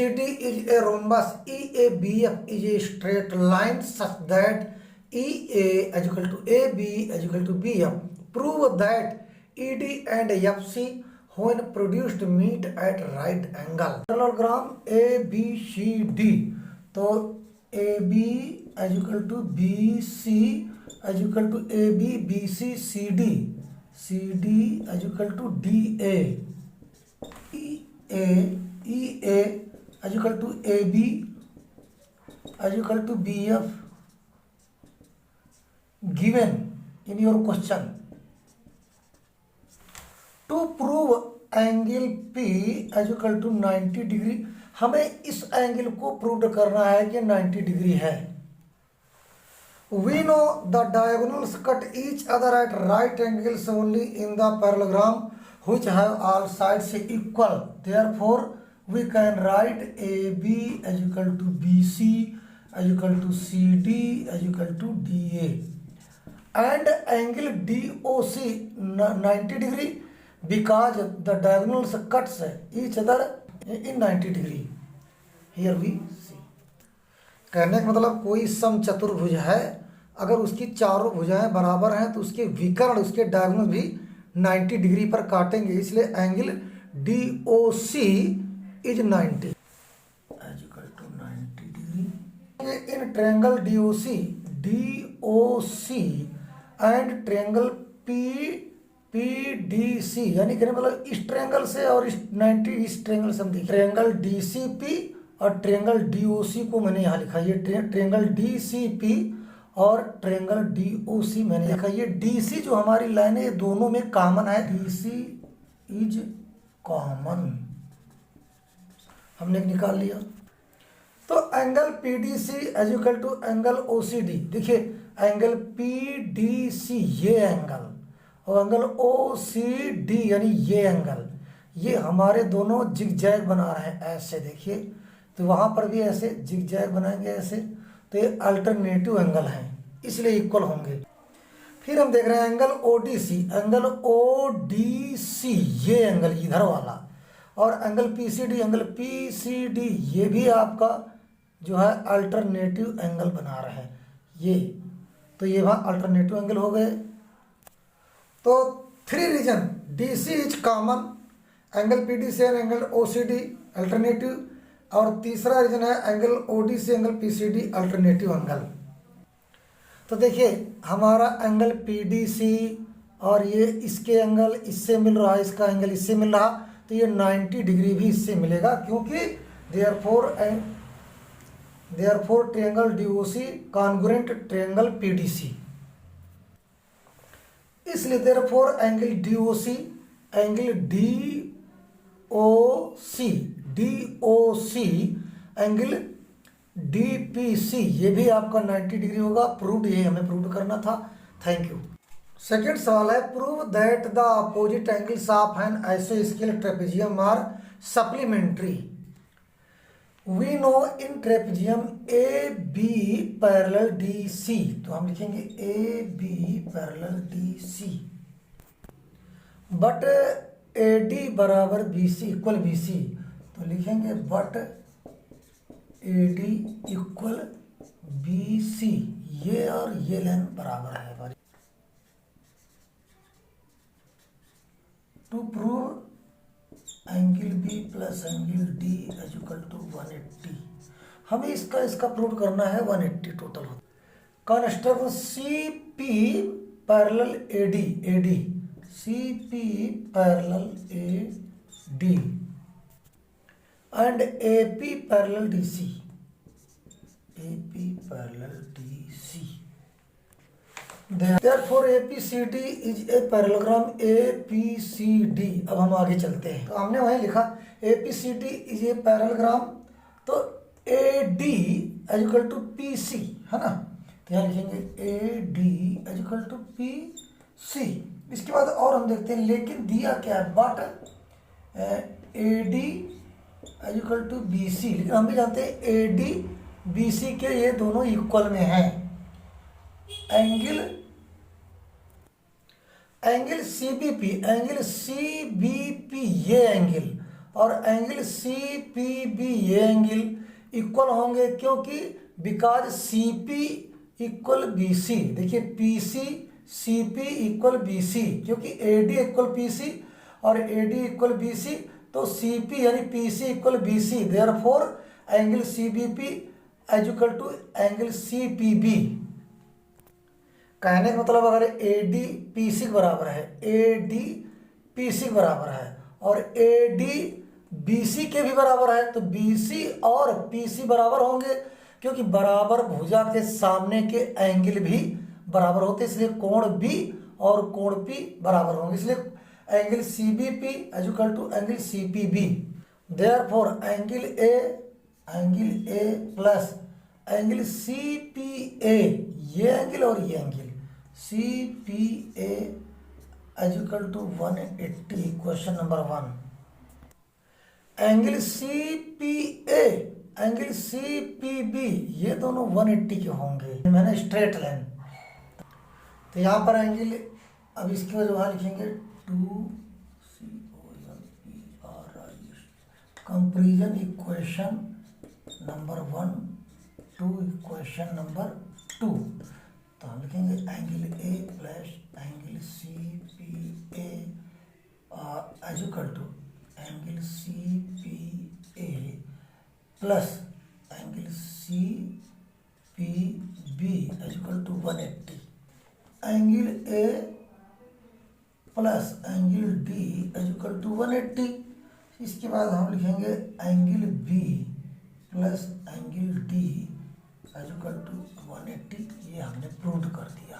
CD is a rhombus, EABF is a straight line such that EA is equal to AB is equal to BF. Prove that ED and FC when produced meet at right angle. Parallelogram ABCD, तो AB is equal to BC is equal to AB, BC, CD is equal to DA, EA is equal to AB is equal to BF given in your question. To prove angle P is equal to 90 degree, हमें इस angle को prove करना है कि 90 degree है. We know the diagonals cut each other at right angles only in the parallelogram which have all sides equal. Therefore, we can write AB is equal to BC is equal to CD is equal to DA. And angle DOC 90 degree because the diagonals cuts each other in 90 degree. Here we see. कहने का मतलब कोई समचतुर्भुज है, अगर उसकी चारों भुजाएं बराबर हैं तो उसके विकर्ण, उसके डायगोनल भी 90 डिग्री पर काटेंगे. इसलिए angle DOC is 90 as equal to 90 degree. In triangle DOC and triangle PDC, यानी कहने मतलब इस ट्रायंगल से और इस 90 इस ट्रायंगल से हम देखिए. ट्रायंगल DCP और ट्रायंगल DOC को मैंने यहाँ लिखा. ये ट्रायंगल DCP और ट्रायंगल DOC मैंने लिखा. ये DC जो हमारी लाइन है ये दोनों में कॉमन है. DC इज कॉमन हमने निकाल लिया. तो angle PDC is equal to angle OCD. देखिए एंगल PDC ये एंगल और एंगल OCD यानी ये एंगल, ये हमारे दोनों जिगजैग बना रहे हैं ऐसे. देखिए तो वहाँ पर भी ऐसे जिगजैग बनाएंगे ऐसे, तो ये अल्टरनेटिव एंगल हैं इसलिए इक्वल होंगे. फिर हम देख रहे हैं एंगल ODC. एंगल ODC ये एंगल इधर वाला, और एंगल PCD ये भी आपका जो है अल्टरनेटिव एंगल बना रहे हैं ये. तो ये वहाँ अल्टरनेटिव एंगल हो गए. तो 3 reason DC is common, angle PDC and angle OCD alternative, और तीसरा रीजन है angle ODC angle PCD alternative angle. तो देखिए हमारा एंगल PDC और ये इसके एंगल इससे मिल रहा है, इसका एंगल इससे मिल रहा, तो ये 90 डिग्री भी इससे मिलेगा, क्योंकि therefore triangle DOC congruent triangle PDC. इसलिए therefore angle DOC angle DPC ये भी आपका 90 डिग्री होगा. प्रूव्ड, ये हमें प्रूव करना था. Thank you. सेकेंड सवाल है, prove that the opposite angles of an आइसोस्केल trapezium are supplementary. We know in trapezium AB parallel DC, तो हम लिखेंगे AB parallel DC, but AD बराबर BC इक्वल BC, तो लिखेंगे बट AD इक्वल BC. ये और ये लाइन बराबर है हमारी. To prove angle B plus angle D is equal to 180, हमें इसका प्रूव करना है. 180 टोटल होता. Construct CP parallel AD CP parallel AD and AP parallel DC. Therefore APCD is a parallelogram APCD. अब हम आगे चलते हैं. तो हमने वहीं लिखा APCD is a parallelogram, तो AD is equal to PC है ना, तो यहाँ लिखेंगे AD is equal to PC. इसके बाद और हम देखते हैं, लेकिन दिया क्या है, but AD is equal to BC, लेकिन हम भी जानते हैं AD BC के ये दोनों इक्वल में हैं. एंगल CBP ये एंगल और एंगल सी पी बी ये एंगल इक्वल होंगे, क्योंकि because C P equal B C. देखिए P C C P equal B C, क्योंकि A D equal P C और A D equal B C, तो C P यानी P C equal B C. Therefore angle C B P is equal to angle C P B. कहने का मतलब अगर A D P C के बराबर है, ए डी पी सी के बराबर है और ए डी बी सी के भी बराबर है, तो बी सी और पी सी बराबर होंगे, क्योंकि बराबर भुजा के सामने के एंगल भी बराबर होते, इसलिए कोण बी और कोण पी बराबर होंगे, इसलिए angle C B P is equal to angle C P B. Therefore angle A plus angle C P A, ये एंगल और ये angle C P A is equal to 180। Question number 1। Angle C P A angle C P B ये दोनों 180 के होंगे, मैंने straight line. तो यहाँ पर एंगल, अब इसकी वजह वहाँ लिखेंगे 2 comparison equation number 1 to equation number 2। तो हम लिखेंगे angle A plus angle C P A is equal to angle C P A plus angle C P B is equal to 180। Angle A plus angle D is equal to 180। इसके बाद हम लिखेंगे angle B plus angle D is equal to 180। ये हमने prove कर दिया।